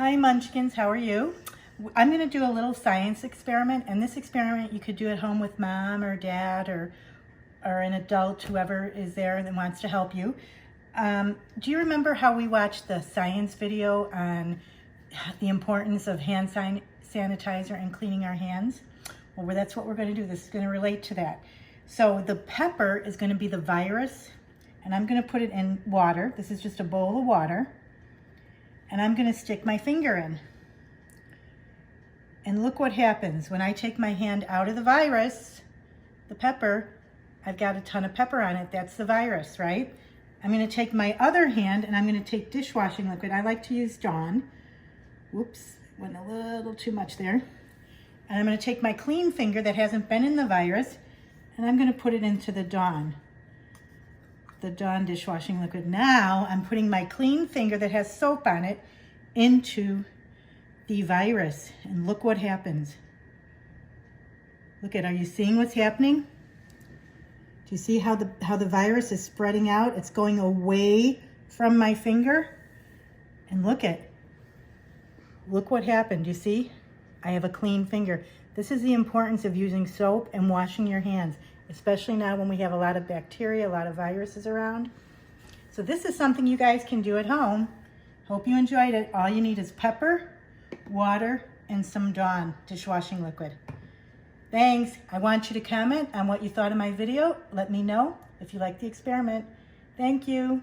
Hi Munchkins, how are you? I'm going to do a little science experiment, and this experiment you could do at home with mom or dad or an adult, whoever is there that wants to help you. Do you remember how we watched the science video on the importance of hand sanitizer and cleaning our hands? Well, that's what we're going to do. This is going to relate to that. So the pepper is going to be the virus, and I'm going to put it in water. This is just a bowl of water. And I'm going to stick my finger in. And look what happens. When I take my hand out of the virus, the pepper, I've got a ton of pepper on it. That's the virus, right? I'm going to take my other hand and I'm going to take dishwashing liquid. I like to use Dawn. Whoops, went a little too much there. And I'm going to take my clean finger that hasn't been in the virus and I'm going to put it into the Dawn dishwashing liquid. Now I'm putting my clean finger that has soap on it into the virus, and look what happens. Are you seeing what's happening? Do you see how the virus is spreading out? It's going away from my finger, and look what happened. Do you see? I have a clean finger. This is the importance of using soap and washing your hands, especially now when we have a lot of bacteria, a lot of viruses around. So this is something you guys can do at home. Hope you enjoyed it. All you need is pepper, water, and some Dawn dishwashing liquid. Thanks. I want you to comment on what you thought of my video. Let me know if you liked the experiment. Thank you.